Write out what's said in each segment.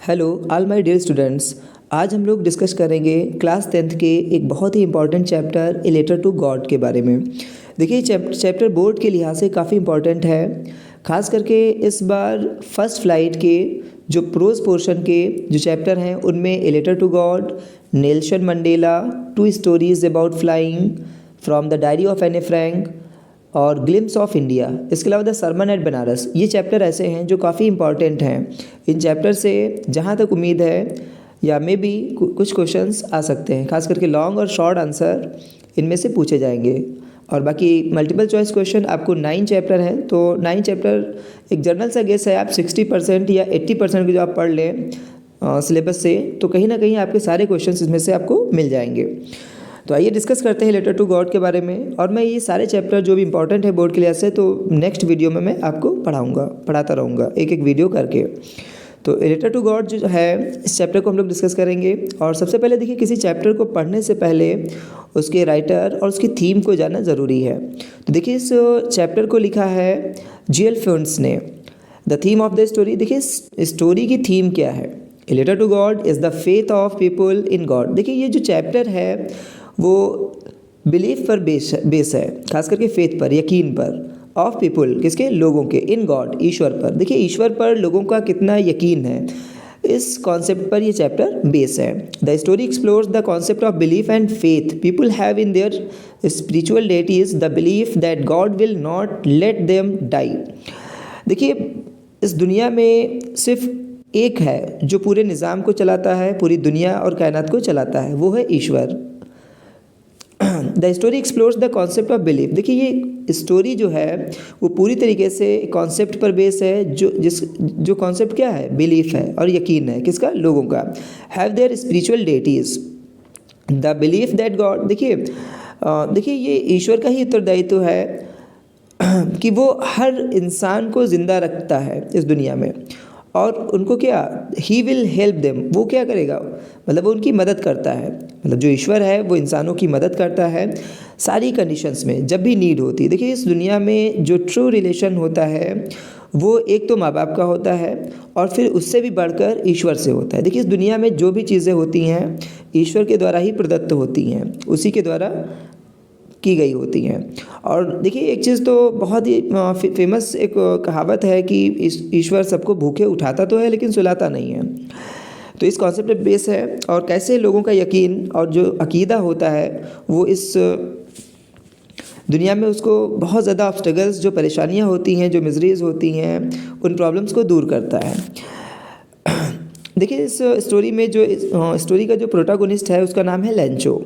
Hello all my dear students. आज हम लोग डिस्कस करेंगे क्लास 10th के एक बहुत ही important chapter a letter to God के बारे में। देखिए चैप्टर बोर्ड के लिहाज से काफ़ी इंपॉर्टेंट है। खास करके इस बार फर्स्ट फ्लाइट के जो प्रोज पोर्शन के जो चैप्टर हैं उनमें a letter to God, Nelson Mandela, two stories about flying, from the diary of Anne Frank और ग्लिम्स ऑफ इंडिया, इसके अलावा द सरमन एट बनारस, ये चैप्टर ऐसे हैं जो काफ़ी इंपॉर्टेंट हैं। इन चैप्टर से जहाँ तक उम्मीद है या मे बी कुछ क्वेश्चंस आ सकते हैं, खास करके लॉन्ग और शॉर्ट आंसर इनमें से पूछे जाएंगे। और बाकी मल्टीपल चॉइस क्वेश्चन आपको 9 चैप्टर हैं, तो 9 चैप्टर एक जनरल सा गेस है, आप 60% या 80% की जो आप पढ़ लें सिलेबस से, तो कहीं ना कहीं आपके सारे क्वेश्चन इसमें से आपको मिल जाएंगे। तो आइए डिस्कस करते हैं लेटर टू गॉड के बारे में। और मैं ये सारे चैप्टर जो भी इंपॉर्टेंट है बोर्ड के लिहाज से, तो नेक्स्ट वीडियो में मैं आपको पढ़ाता रहूँगा एक एक वीडियो करके। तो लेटर टू गॉड जो है इस चैप्टर को हम लोग डिस्कस करेंगे। और सबसे पहले देखिए, किसी चैप्टर को पढ़ने से पहले उसके राइटर और उसकी थीम को जानना ज़रूरी है। तो देखिए इस चैप्टर को लिखा है जी.एल. फ्यूंट्स ने। The theme of the story, देखिए स्टोरी की थीम क्या है? A letter to God is the faith of people in God. देखिए ये जो चैप्टर है वो बिलीफ पर बेस है, खास करके फेथ पर, यकीन पर। ऑफ पीपल किसके? लोगों के। इन गॉड ईश्वर पर। देखिए ईश्वर पर लोगों का कितना यकीन है, इस कॉन्सेप्ट पर ये चैप्टर बेस है। The story explores the concept of belief and faith people have in their spiritual deities, the belief that God will not let them die. देखिए इस दुनिया में सिर्फ एक है जो पूरे निज़ाम को चलाता है, पूरी दुनिया और कायनात को चलाता है, वो है ईश्वर। The story explores the concept of belief. देखिए ये स्टोरी जो है वो पूरी तरीके से कॉन्सेप्ट पर बेस है, जो कॉन्सेप्ट क्या है? बिलीफ है और यकीन है। किसका? लोगों का। Have their spiritual deities, the belief that God. देखिए ये ईश्वर का ही उत्तरदायित्व है कि वो हर इंसान को ज़िंदा रखता है इस दुनिया में, और उनको क्या? He will help them. वो क्या करेगा? मतलब वो उनकी मदद करता है। मतलब जो ईश्वर है वो इंसानों की मदद करता है सारी कंडीशंस में, जब भी नीड होती है। देखिए इस दुनिया में जो ट्रू रिलेशन होता है वो एक तो माँ बाप का होता है, और फिर उससे भी बढ़कर ईश्वर से होता है। देखिए इस दुनिया में जो भी चीज़ें होती हैं ईश्वर के द्वारा ही प्रदत्त होती हैं, उसी के द्वारा की गई होती हैं। और देखिए एक चीज़ तो बहुत ही फेमस एक कहावत है कि ईश्वर सबको भूखे उठाता तो है लेकिन सुलाता नहीं है। तो इस कॉन्सेप्ट पे बेस है। और कैसे लोगों का यकीन और जो अकीदा होता है वो इस दुनिया में उसको बहुत ज़्यादा ऑब्स्टेकल्स, जो परेशानियाँ होती हैं, जो मिजरीज होती हैं, उन प्रॉब्लम्स को दूर करता है। देखिए इस स्टोरी में जो स्टोरी का जो प्रोटागोनिस्ट है उसका नाम है Lencho.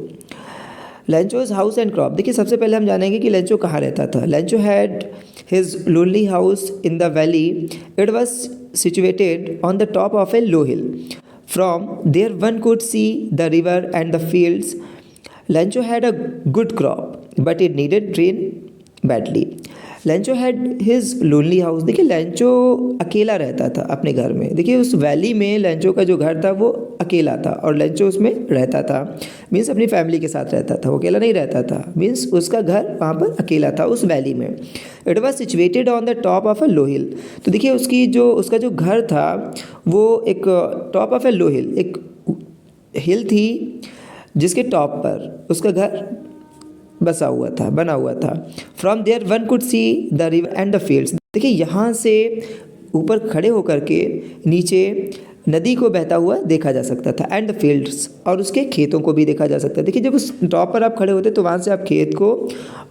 Lencho's house and crop. देखिए सबसे पहले हम जानेंगे कि लेंचो कहाँ रहता था। Lencho had his lonely house in the valley. It was situated on the top of a low hill. From there one could see the river and the fields. Lencho had a good crop but it needed rain badly. Lencho had his lonely house. देखिए Lencho अकेला रहता था अपने घर में। देखिए उस valley में लेंचो का जो घर था वो अकेला था, और लेंचो उसमें रहता था, मीन्स अपनी फैमिली के साथ रहता था, वो अकेला नहीं रहता था, मीन्स उसका घर वहाँ पर अकेला था उस वैली में। It was situated on the top of a low hill. तो देखिए उसका जो घर था वो एक टॉप ऑफ ए लो हिल, एक हिल थी जिसके टॉप पर उसका घर बना हुआ था। From there one could see the river and the fields. देखिए यहाँ से ऊपर खड़े होकर के नीचे नदी को बहता हुआ देखा जा सकता था, एंड द फील्ड्स, और उसके खेतों को भी देखा जा सकता था। देखिए जब उस टॉप पर आप खड़े होते तो वहाँ से आप खेत को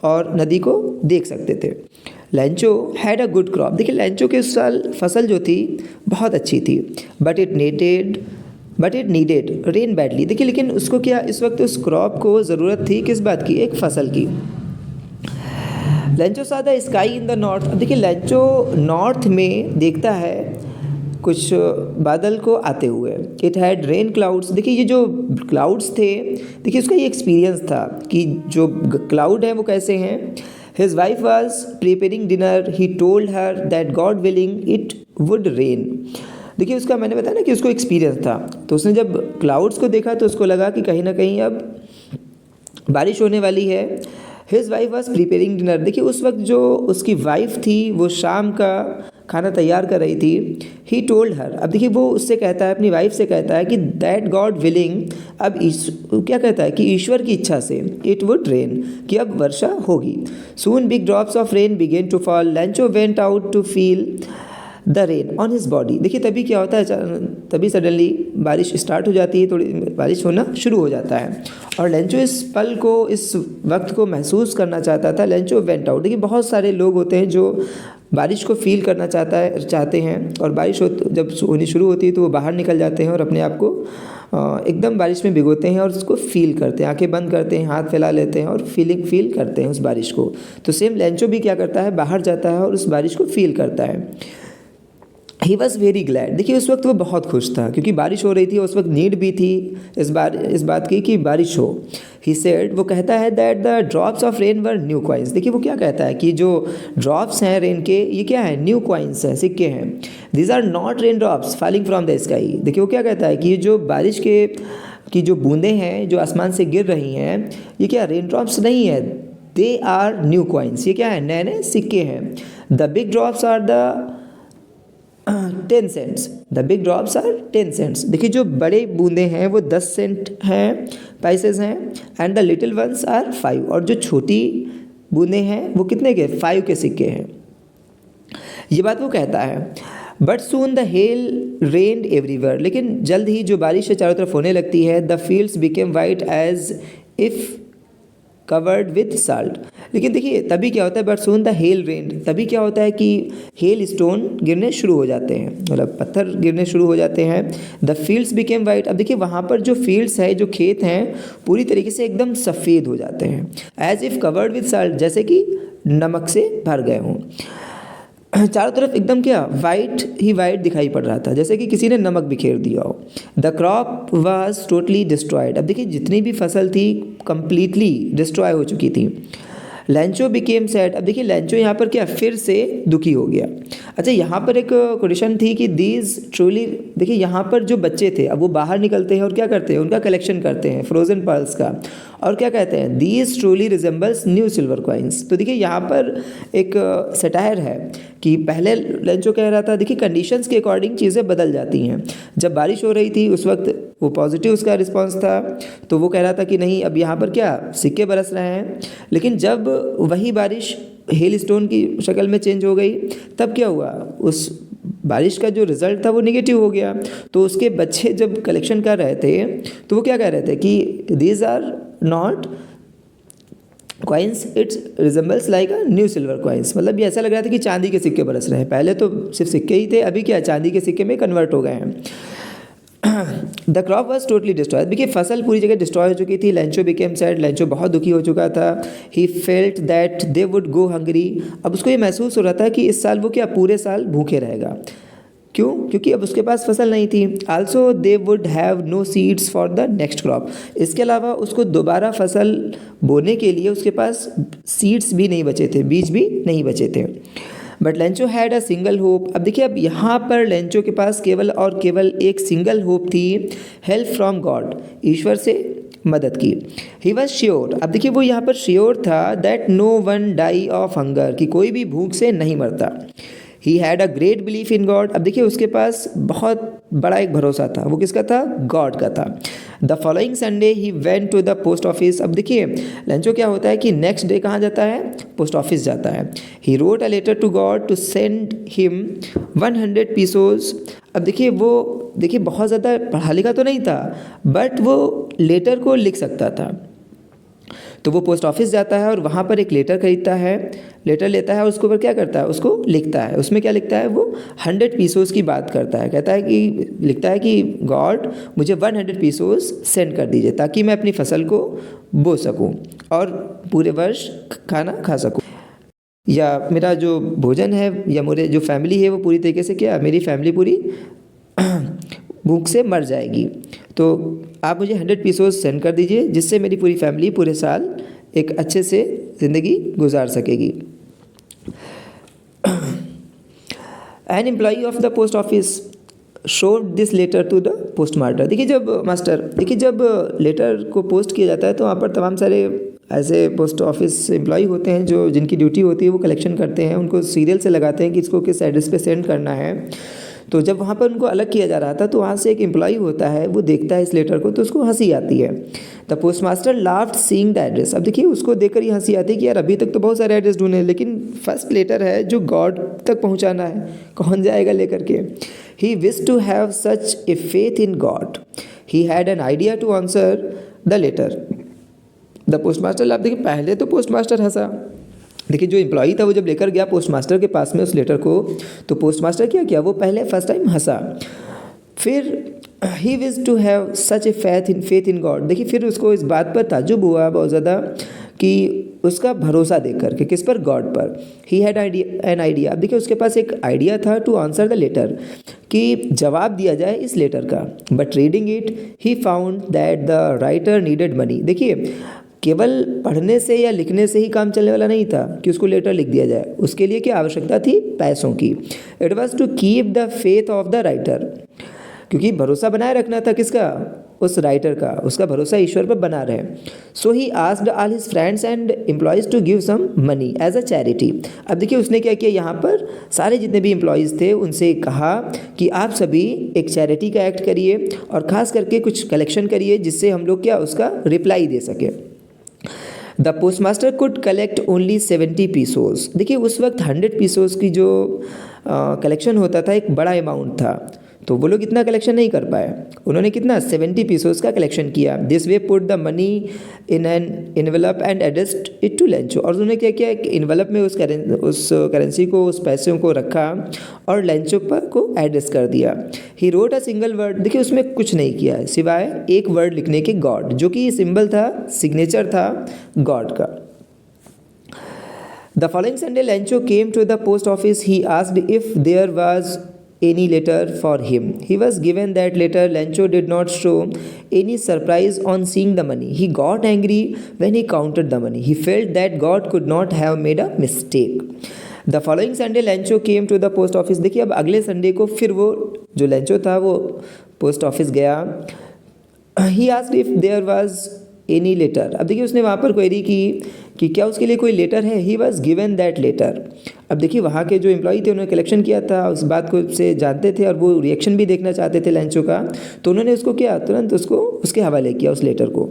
और नदी को देख सकते थे। Lencho had a good crop. देखिए लेंचो के उस साल फसल जो थी बहुत अच्छी थी, but it needed rain badly. देखिए लेकिन उसको क्या, इस वक्त उस क्रॉप को ज़रूरत थी किस बात की? एक फसल की। Lencho saw the sky in the north. अब देखिए लेंचो नॉर्थ में देखता है कुछ बादल को आते हुए। It had rain clouds. देखिए ये जो क्लाउड्स थे, देखिए उसका ये एक्सपीरियंस था कि जो क्लाउड हैं वो कैसे हैं। His wife was preparing dinner. He told her that God willing it would rain. देखिए उसका, मैंने बताया ना कि उसको एक्सपीरियंस था, तो उसने जब क्लाउड्स को देखा तो उसको लगा कि कहीं ना कहीं अब बारिश होने वाली है। His wife was preparing dinner. देखिए उस वक्त जो उसकी वाइफ थी वो शाम का खाना तैयार कर रही थी, ही टोल्ड हर, अब देखिए वो उससे कहता है, अपनी वाइफ से कहता है कि दैट गॉड विलिंग, अब क्या कहता है कि ईश्वर की इच्छा से, इट वुड रेन, कि अब वर्षा होगी। Soon big drops of rain began to fall, Lencho went out to feel the rain on his body. देखिए तभी क्या होता है, तभी सडनली बारिश स्टार्ट हो जाती है, थोड़ी बारिश होना शुरू हो जाता है, और लेंचो इस पल को, इस वक्त को महसूस करना चाहता था। लेंचो वेंट आउट, देखिए बहुत सारे लोग होते हैं जो बारिश को फील करना चाहते हैं, और बारिश जब होनी शुरू होती है तो वो बाहर निकल जाते हैं और अपने आप को एकदम बारिश में भिगोते हैं और उसको फील करते हैं, आंखें बंद करते हैं, हाथ फैला लेते हैं और फील करते हैं उस बारिश को। तो सेम लेंचो भी क्या करता है, बाहर जाता है और उस बारिश को फील करता है। ही वॉज वेरी ग्लैड, देखिए उस वक्त वो बहुत खुश था क्योंकि बारिश हो रही थी, उस वक्त नीड भी थी इस बात की कि बारिश हो। ही सेड, वो कहता है that the drops of rain were new coins, देखिए वो क्या कहता है कि जो ड्रॉप्स हैं रेन के, ये क्या है, न्यू कॉइन्स हैं, सिक्के हैं। These are not rain drops falling from the sky, देखिए वो क्या कहता है कि जो बारिश की जो बूंदें हैं जो आसमान से गिर रही हैं, ये क्या रेन ड्रॉप्स नहीं है, दे आर न्यू कॉइन्स, ये क्या है, नए नए सिक्के हैं। The big drops are the 10 cents, the big drops are 10 cents, देखिए जो बड़े बूंदे हैं वो 10 सेंट हैं, पैसेस हैं, and the little ones are 5, और जो छोटी बूंदे हैं वो कितने के, 5 के सिक्के हैं। ये बात वो कहता है। But soon the hello rained everywhere, लेकिन जल्द ही जो बारिश है चारों तरफ होने लगती है। The fields became white as if covered with salt, लेकिन देखिए तभी क्या होता है, but soon the hail rain, तभी क्या होता है कि हेल स्टोन गिरने शुरू हो जाते हैं, मतलब पत्थर गिरने शुरू हो जाते हैं। द फील्ड्स बिकेम वाइट, अब देखिए वहाँ पर जो फील्ड्स है, जो खेत हैं, पूरी तरीके से एकदम सफ़ेद हो जाते हैं। As if covered with salt, जैसे कि नमक से भर गए हों, चारों तरफ एकदम क्या वाइट ही वाइट दिखाई पड़ रहा था, जैसे कि किसी ने नमक बिखेर दिया हो। The crop was totally destroyed, अब देखिए जितनी भी फसल थी कंप्लीटली डिस्ट्रॉय हो चुकी थी। लैंचो बिकेम सैड, अब देखिए लैंचो यहाँ पर क्या फिर से दुखी हो गया। अच्छा यहाँ पर एक क्वेश्चन थी कि दीज ट्रूली, देखिए यहाँ पर जो बच्चे थे अब वो बाहर निकलते हैं और क्या करते हैं, उनका कलेक्शन करते हैं फ्रोजन पर्ल्स का, और क्या कहते हैं, these truly resembles new silver coins. तो देखिए यहाँ पर एक सटायर है कि पहले लेंचो कह रहा था, देखिए कंडीशंस के अकॉर्डिंग चीज़ें बदल जाती हैं। जब बारिश हो रही थी उस वक्त वो पॉजिटिव उसका रिस्पांस था, तो वो कह रहा था कि नहीं अब यहाँ पर क्या सिक्के बरस रहे हैं। लेकिन जब वही बारिश हेल स्टोन की शक्ल में चेंज हो गई, तब क्या हुआ, उस बारिश का जो रिज़ल्ट था वो नेगेटिव हो गया। तो उसके बच्चे जब कलेक्शन कर रहे थे तो वो क्या कह रहे थे कि these are not coins, it's resembles like a new silver coins, मतलब ये ऐसा लग रहा था कि चांदी के सिक्के बरस रहे हैं। पहले तो सिर्फ सिक्के ही थे, अभी क्या चांदी के सिक्के में कन्वर्ट हो गए हैं। The crop was totally destroyed, देखिए फसल पूरी जगह डिस्ट्रॉय हो चुकी थी। लेंचो बिकेम सैड, लेंचो बहुत दुखी हो चुका था। He felt that they would go hungry, अब उसको ये महसूस हो रहा था कि इस साल वो क्या पूरे साल भूखे रहेगा। क्यों, क्योंकि अब उसके पास फसल नहीं थी। Also they would have no seeds for the next crop, इसके अलावा उसको दोबारा फसल बोने के लिए उसके पास सीड्स भी नहीं बचे थे, बीज भी नहीं बचे थे। But Lencho had a single hope, अब देखिए अब यहाँ पर लेंचो के पास केवल और केवल एक सिंगल होप थी, हेल्प फ्रॉम गॉड, ईश्वर से मदद की। ही वॉज श्योर, अब देखिए वो यहाँ पर श्योर था that no one die of hunger, कि कोई भी भूख से नहीं मरता। He had a great belief in God, अब देखिए उसके पास बहुत बड़ा एक भरोसा था, वो किसका था, गॉड का था। The following Sunday he went to the post office, अब देखिए लेंचो क्या होता है कि नेक्स्ट डे कहाँ जाता है, पोस्ट ऑफिस जाता है। He wrote a letter to God to send him 100 pesos, अब देखिए वो देखिए बहुत ज़्यादा पढ़ा लिखा तो नहीं था, बट वो लेटर को लिख सकता था। तो वो पोस्ट ऑफिस जाता है और वहाँ पर एक लेटर खरीदता है, लेटर लेता है और उसके ऊपर क्या करता है, उसको लिखता है। उसमें क्या लिखता है, वो 100 पीसोस की बात करता है, कहता है कि लिखता है कि गॉड मुझे 100 पीसोस सेंड कर दीजिए ताकि मैं अपनी फसल को बो सकूं और पूरे वर्ष खाना खा सकूं, या मेरा जो भोजन है या मेरे जो फैमिली है वो पूरी तरीके से क्या, मेरी फैमिली पूरी भूख से मर जाएगी। तो आप मुझे 100 पीसोस सेंड कर दीजिए जिससे मेरी पूरी फैमिली पूरे साल एक अच्छे से ज़िंदगी गुजार सकेगी। An employee of the post office showed this letter to the post master, देखिए जब लेटर को पोस्ट किया जाता है तो वहाँ पर तमाम सारे ऐसे पोस्ट ऑफिस एम्प्लॉय होते हैं जो जिनकी ड्यूटी होती है वो कलेक्शन करते हैं, उनको सीरियल से लगाते हैं कि इसको किस एड्रेस पे सेंड करना है। तो जब वहाँ पर उनको अलग किया जा रहा था तो वहाँ से एक एम्प्लॉय होता है, वो देखता है इस लेटर को तो उसको हंसी आती है। The post master laughed seeing the address. अब देखिए उसको देखकर ही हंसी आती है कि यार अभी तक तो बहुत सारे एड्रेस ढूंढे लेकिन फर्स्ट लेटर है जो गॉड तक पहुँचाना है, कौन जाएगा लेकर के। He wish to have such a faith in God, he had an idea to answer the letter. The post master laughed. देखिए पहले तो पोस्ट मास्टर हंसा, देखिए जो एम्प्लॉई था वो जब लेकर गया पोस्ट मास्टर के पास में उस लेटर को, तो पोस्ट मास्टर क्या किया, वो पहले फर्स्ट टाइम हंसा, फिर he wish to have such a faith in God. देखिए फिर उसको इस बात पर ताज्जुब हुआ बहुत ज़्यादा कि उसका भरोसा देख करके किस पर, गॉड पर। ही हैड एन आइडिया। अब देखिए उसके पास एक आइडिया था टू आंसर द लेटर, कि जवाब दिया जाए इस लेटर का। But reading it he found that the writer needed money. देखिए केवल पढ़ने से या लिखने से ही काम चलने वाला नहीं था कि उसको लेटर लिख दिया जाए, उसके लिए क्या आवश्यकता थी, पैसों की। It was to keep the faith of the writer, क्योंकि भरोसा बनाए रखना था किसका, उस राइटर का, उसका भरोसा ईश्वर पर बना रहे। So he asked all his friends and employees to give some money as a charity. अब देखिए उसने क्या किया, यहाँ पर सारे जितने भी एम्प्लॉयज़ थे उनसे कहा कि आप सभी एक चैरिटी का एक्ट करिए और ख़ास करके कुछ कलेक्शन करिए जिससे हम लोग क्या उसका रिप्लाई दे सके। The post master could collect only 70 pesos. देखिए उस वक्त 100 पीसोस की जो कलेक्शन होता था एक बड़ा अमाउंट था, तो वो लोग इतना कलेक्शन नहीं कर पाए। उन्होंने कितना 70 पीसोस का कलेक्शन किया। This way put the money in an envelope and addressed it to Lencho. और उन्होंने क्या किया, एक इन्वेलप में उस करेंसी को, उस पैसों को रखा और लेंचो पर को एड्रेस कर दिया। ही रोट अ सिंगल वर्ड। देखिए उसमें कुछ नहीं किया है सिवाय एक वर्ड लिखने के, गॉड, जो कि सिंबल था, सिग्नेचर था गॉड का। The following Sunday Lencho came to the post office. He asked if there was any letter for him. He was given that letter. Lencho did not show any surprise on seeing the money. He got angry when he counted the money. He felt that God could not have made a mistake. The following Sunday Lencho came to the post office. देखिए अब अगले Sunday को फिर वो जो Lencho था वो post office गया। He asked if there was any letter. अब देखिए उसने वहाँ पर क्वेरी की कि क्या उसके लिए कोई लेटर है। He was given that letter. अब देखिए वहाँ के जो एम्प्लॉई थे उन्होंने कलेक्शन किया था, उस बात को से जानते थे और वो रिएक्शन भी देखना चाहते थे लेंचो का, तो उन्होंने उसको क्या तुरंत उसको उसके हवाले किया उस लेटर को।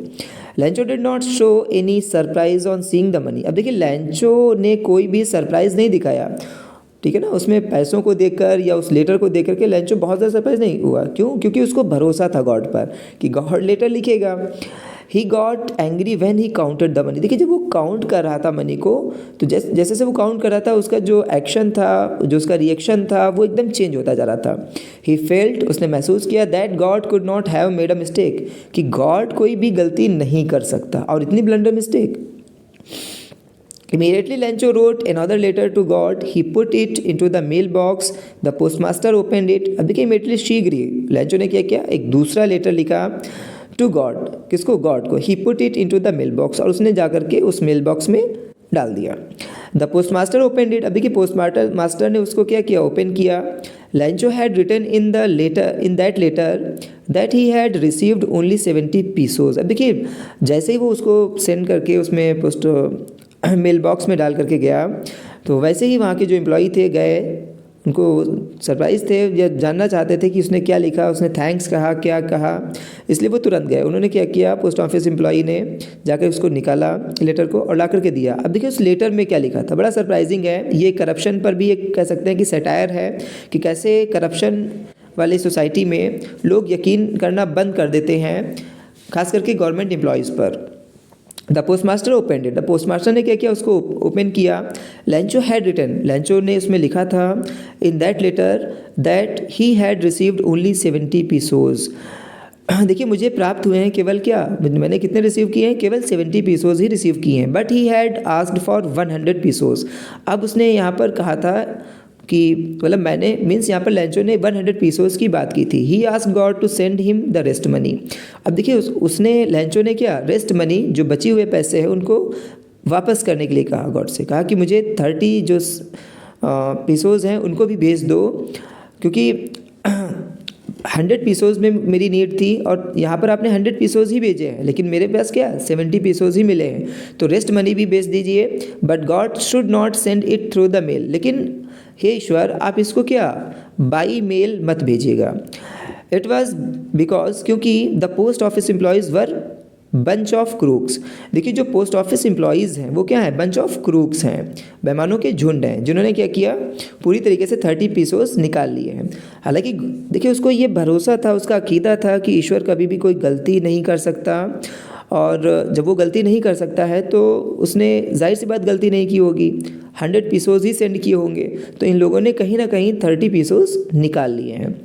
Lencho did not show any surprise on seeing the money. अब देखिए लेंचो ने कोई भी सरप्राइज नहीं दिखाया, ठीक है ना, उसमें पैसों को देखकर या उस लेटर को देख करके लेंचो बहुत ज़्यादा सरप्राइज नहीं हुआ। क्यों? क्योंकि उसको भरोसा था गॉड पर कि गॉड लेटर लिखेगा। He got angry when he counted the money. देखिए जब वो काउंट कर रहा था मनी को, तो जैसे जैसे वो काउंट कर रहा था उसका जो एक्शन था, जो उसका रिएक्शन था, वो एकदम चेंज होता जा रहा था। ही फेल्ट, उसने महसूस किया, that God could not have made a mistake, कि गॉड कोई भी गलती नहीं कर सकता, और इतनी blunder mistake. Immediately Lencho wrote another letter to God. He put it into the mailbox. The postmaster opened it. अब देखिए immediately शीघ्र ही लेंचो ने क्या किया, एक दूसरा लेटर लिखा टू गॉड। किसको? गॉड को। He put it into the mail box, और उसने जाकर के उस मेल बॉक्स में डाल दिया। The post master open it. अब देखिए पोस्ट मास्टर ने उसको क्या किया, ओपन किया। Lencho had written in that letter that he had received only 70 pesos. अब देखिए जैसे ही वो उसको सेंड करके उसमें पोस्ट मेल बॉक्स में डाल करके गया, तो वैसे ही वहाँ के जो एम्प्लॉई थे गए, उनको सरप्राइज़ थे, या जानना चाहते थे कि उसने क्या लिखा, उसने थैंक्स कहा, क्या कहा, इसलिए वो तुरंत गए। उन्होंने क्या किया, पोस्ट ऑफिस एम्प्लॉई ने जाकर उसको निकाला लेटर को और ला करके दिया। अब देखिए उस लेटर में क्या लिखा था, बड़ा सरप्राइजिंग है। ये करप्शन पर भी एक कह सकते हैं कि सटायर है, कि कैसे करप्शन वाली सोसाइटी में लोग यकीन करना बंद कर देते हैं, खास करके गवर्नमेंट एम्प्लॉयज़ पर। The post master open it. The post master ने क्या किया, उसको ओपन किया। लेंचो हैड रिटन, लेंचो ने उसमें लिखा था in that letter that he had received only 70 pesos. देखिए मुझे प्राप्त हुए हैं केवल क्या, मैंने कितने रिसीव किए हैं, केवल 70 पीसोज ही रिसीव किए हैं। But he had asked for 100 pesos. अब उसने यहाँ पर कहा था कि मतलब मैंने मीन्स यहाँ पर लेंचो ने 100 पीसोज की बात की थी। He asked God to send him the rest money. अब देखिए उसने लेंचो ने क्या, रेस्ट मनी, जो बची हुए पैसे हैं उनको वापस करने के लिए कहा गॉड से, कहा कि मुझे 30 जो पीसोज हैं उनको भी भेज दो, क्योंकि 100 पीसोज में मेरी नीड थी और यहाँ पर आपने 100 पीसोज ही भेजे हैं, लेकिन मेरे पास क्या 70 पीसोज ही मिले हैं, तो रेस्ट मनी भी भेज दीजिए, but God should not send it through the mail. लेकिन हे ईश्वर, आप इसको क्या बाई मेल मत भेजिएगा। इट वॉज बिकॉज, क्योंकि the post office employees were bunch of crooks. देखिए जो पोस्ट ऑफिस एम्प्लॉयज़ हैं वो क्या है, बंच ऑफ क्रूक्स हैं, बेईमानों के झुंड हैं, जिन्होंने क्या किया, पूरी तरीके से 30 पीसोस निकाल लिए हैं। हालांकि देखिए उसको ये भरोसा था, उसका अकीदा था कि ईश्वर कभी भी कोई गलती नहीं कर सकता, और जब वो गलती नहीं कर सकता है तो उसने जाहिर सी बात गलती नहीं की होगी, 100 पीसोस ही सेंड किए होंगे, तो इन लोगों ने कहीं ना कहीं 30 पीसोस निकाल लिए हैं।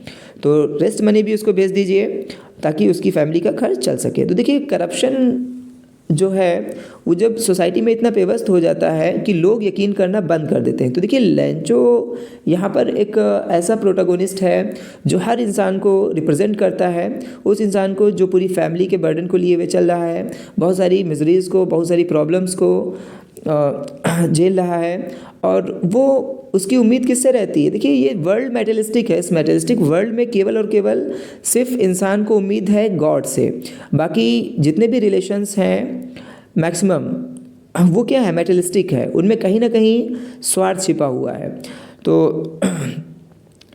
तो रेस्ट मनी भी उसको भेज दीजिए ताकि उसकी फैमिली का खर्च चल सके। तो देखिए करप्शन जो है वो जब सोसाइटी में इतना पेवस्त हो जाता है कि लोग यकीन करना बंद कर देते हैं। तो देखिए लेंचो यहाँ पर एक ऐसा प्रोटोगोनिस्ट है जो हर इंसान को रिप्रेजेंट करता है, उस इंसान को जो पूरी फैमिली के बर्डन को लिए हुए चल रहा है, बहुत सारी मिजरीज़ को, बहुत सारी प्रॉब्लम्स को झेल रहा है, और वो उसकी उम्मीद किससे रहती है। देखिए ये वर्ल्ड मेटेरियलिस्टिक है, इस मेटेरियलिस्टिक वर्ल्ड में केवल और केवल सिर्फ इंसान को उम्मीद है गॉड से, बाकी जितने भी रिलेशंस हैं मैक्सिमम वो क्या है, मेटेरियलिस्टिक है, उनमें कहीं ना कहीं स्वार्थ छिपा हुआ है। तो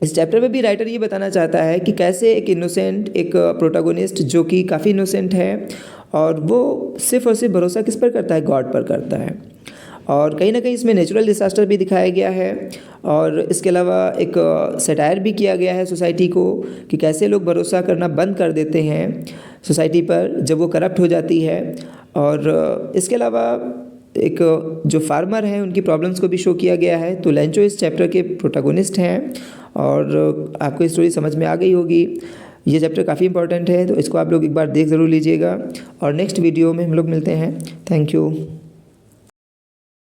इस चैप्टर में भी राइटर ये बताना चाहता है कि कैसे एक इनोसेंट, एक प्रोटोगोनिस्ट जो कि काफ़ी इनोसेंट है, और वो सिर्फ और सिर्फ भरोसा किस पर करता है, गॉड पर करता है। और कहीं ना कहीं इसमें नेचुरल डिसास्टर भी दिखाया गया है, और इसके अलावा एक सटायर भी किया गया है सोसाइटी को कि कैसे लोग भरोसा करना बंद कर देते हैं सोसाइटी पर जब वो करप्ट हो जाती है। और इसके अलावा एक जो फार्मर हैं उनकी प्रॉब्लम्स को भी शो किया गया है। तो लेंचो इस चैप्टर के प्रोटोगोनिस्ट हैं, और आपको स्टोरी समझ में आ गई होगी। ये चैप्टर काफ़ी इंपॉर्टेंट है, तो इसको आप लोग एक बार देख ज़रूर लीजिएगा, और नेक्स्ट वीडियो में हम लोग मिलते हैं। Thank you.